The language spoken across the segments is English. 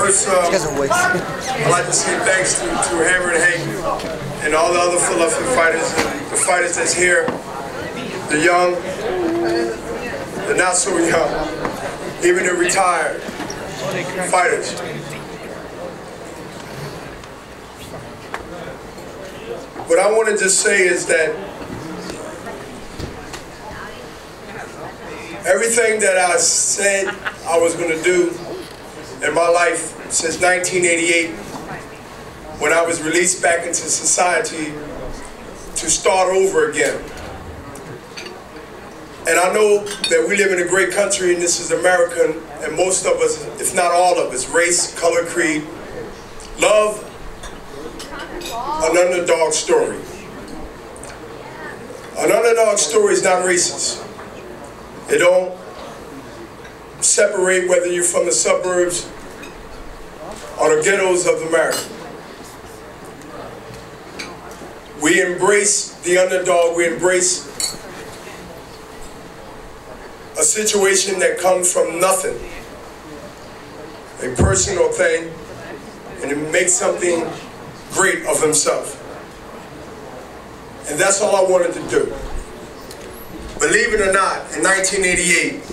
First, I'd like to say thanks to Hammer and Hank and all the other Philadelphia fighters, and the fighters that's here, the young, the not so young, even the retired fighters. What I want to just say is that everything that I said I was going to do in my life since 1988, when I was released back into society to start over again. And I know that we live in a great country and this is American, and most of us, if not all of us, race, color, creed, love an underdog story. An underdog story is not racist. It don't separate whether you're from the suburbs or the ghettos of America. We embrace the underdog. We embrace a situation that comes from nothing, a person or thing, and it makes something great of himself. And that's all I wanted to do. Believe it or not, in 1988,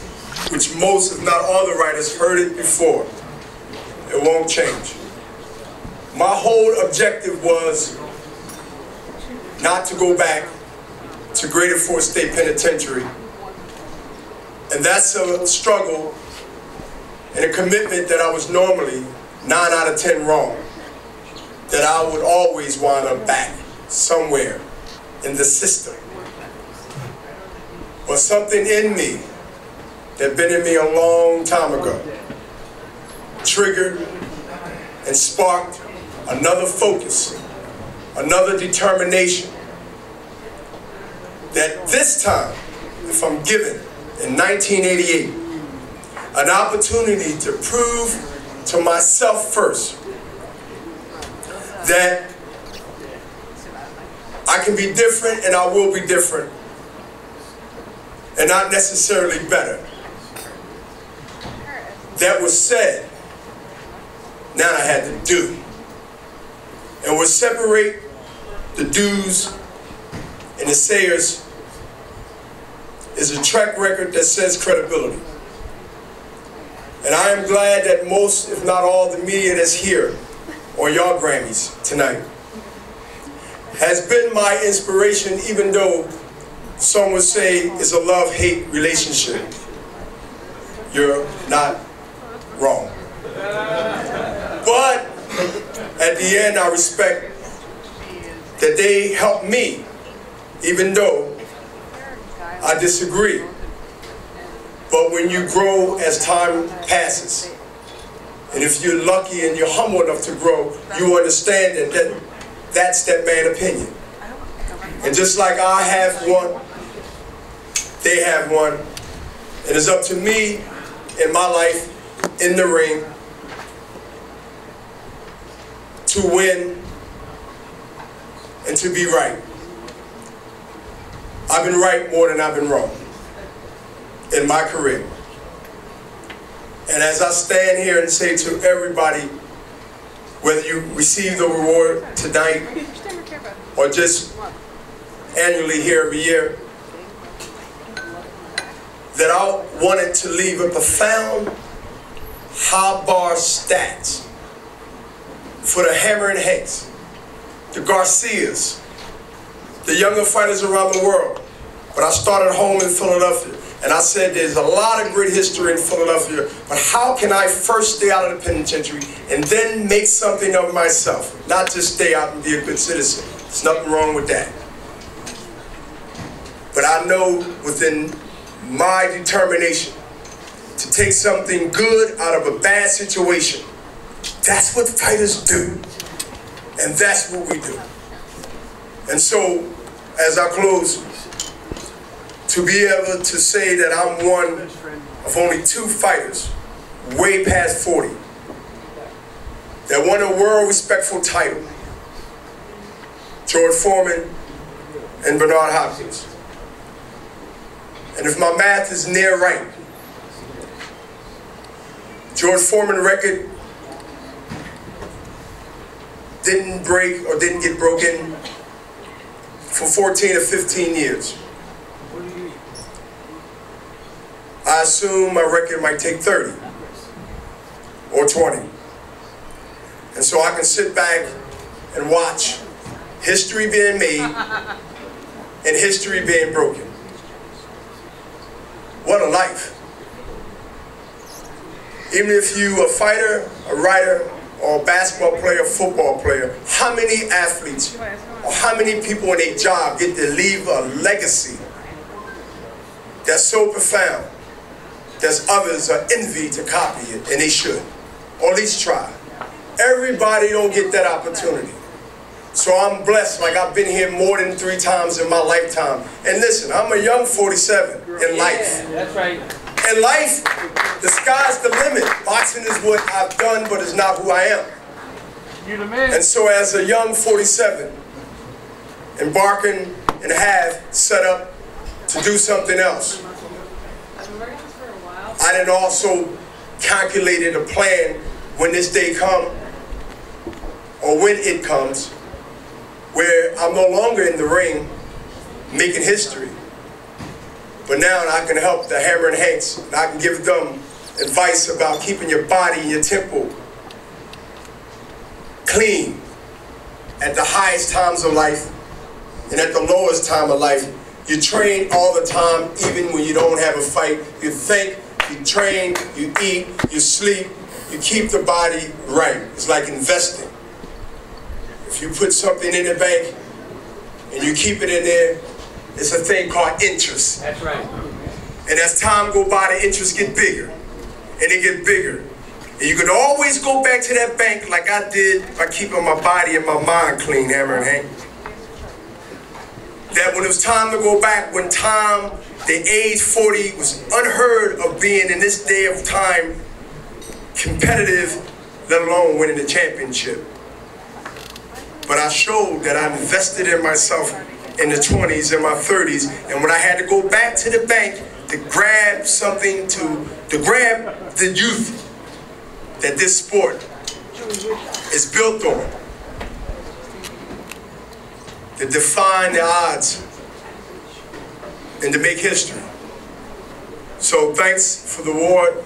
which most, if not all the writers heard it before, it won't change. My whole objective was not to go back to Greater Fort State Penitentiary. And that's a struggle and a commitment that I was normally 9 out of 10 wrong. That I would always wind up back somewhere in the system. But something in me that had been in me a long time ago triggered and sparked another focus, another determination that this time, if I'm given in 1988 an opportunity to prove to myself first that I can be different and I will be different, and not necessarily better. That was said, now I had to do. And what separate the do's and the sayers is a track record that says credibility. And I am glad that most, if not all, the media that's here on y'all Grammys tonight has been my inspiration, even though some would say it's a love-hate relationship. You're not wrong. But at the end, I respect that they helped me, even though I disagree. But when you grow as time passes, and if you're lucky and you're humble enough to grow, you understand that that's that man's opinion. And just like I have one, they have one. And it's up to me in my life, in the ring, to win and to be right. I've been right more than I've been wrong in my career. And as I stand here and say to everybody, whether you receive the reward tonight or just annually here every year, that I wanted to leave a profound high bar stats for the Hammer and Hanks, the Garcias, the younger fighters around the world. But I started home in Philadelphia, and I said there's a lot of great history in Philadelphia, but how can I first stay out of the penitentiary and then make something of myself? Not just stay out and be a good citizen. There's nothing wrong with that. But I know within my determination to take something good out of a bad situation, that's what fighters do. And that's what we do. And so, as I close, to be able to say that I'm one of only 2 fighters way past 40 that won a world respectful title, George Foreman and Bernard Hopkins. And if my math is near right, George Foreman's record didn't break or didn't get broken for 14 or 15 years. I assume my record might take 30 or 20. And so I can sit back and watch history being made and history being broken. What a life. Even if you're a fighter, a writer, or a basketball player, football player, how many athletes or how many people in a job get to leave a legacy that's so profound that others are envied to copy it, and they should, or at least try. Everybody don't get that opportunity. So I'm blessed, like I've been here more than 3 times in my lifetime. And listen, I'm a young 47 in life. That's right. In life, the sky's the limit. Boxing is what I've done, but it's not who I am. You the man. And so as a young 47, embarking and have set up to do something else, I didn't also calculated a plan when this day come, or when it comes, where I'm no longer in the ring making history. But now I can help the Hammer and Hanks, and I can give them advice about keeping your body and your temple clean at the highest times of life and at the lowest time of life. You train all the time, even when you don't have a fight. You think, you train, you eat, you sleep, you keep the body right. It's like investing. If you put something in the bank and you keep it in there, it's a thing called interest. That's right. And as time go by, the interest get bigger, and it get bigger. And you can always go back to that bank like I did by keeping my body and my mind clean, Hammer and Hank. That when it was time to go back, when time, the age 40 was unheard of being in this day of time competitive, let alone winning the championship. But I showed that I invested in myself in the 20s and my 30s, and when I had to go back to the bank to grab something, to grab the youth that this sport is built on, to define the odds and to make history. So thanks for the award,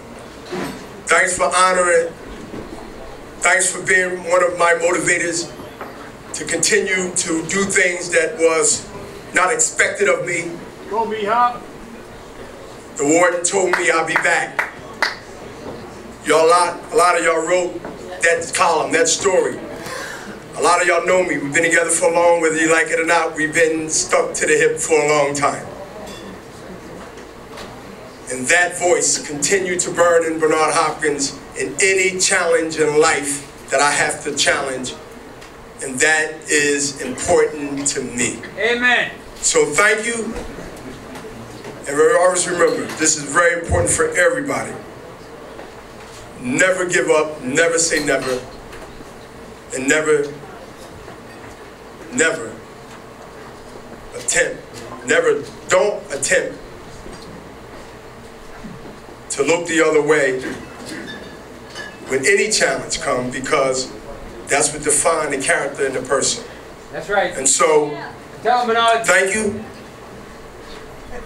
thanks for honoring it, thanks for being one of my motivators to continue to do things that was not expected of me. Go be hot. The warden told me I'll be back. Y'all, a lot of y'all wrote that column, that story. A lot of y'all know me. We've been together for long, whether you like it or not. We've been stuck to the hip for a long time. And that voice continued to burn in Bernard Hopkins in any challenge in life that I have to challenge. And that is important to me. Amen. So thank you. And always remember, this is very important for everybody. Never give up, never say never, and never don't attempt to look the other way when any challenge comes, because that's what defines the character in the person. That's right. And so, tell him, Bernard. thank you.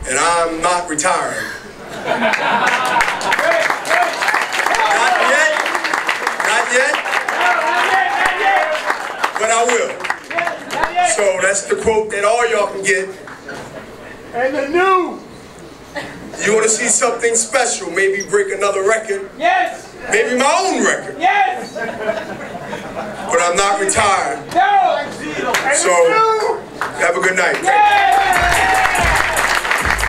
And I'm not retiring. Not yet. Not yet. But I will. So that's the quote that all y'all can get. And the new. You want to see something special? Maybe break another record. Yes. Maybe my own record. Yes. But I'm not retired. No. So have a good night. Yeah.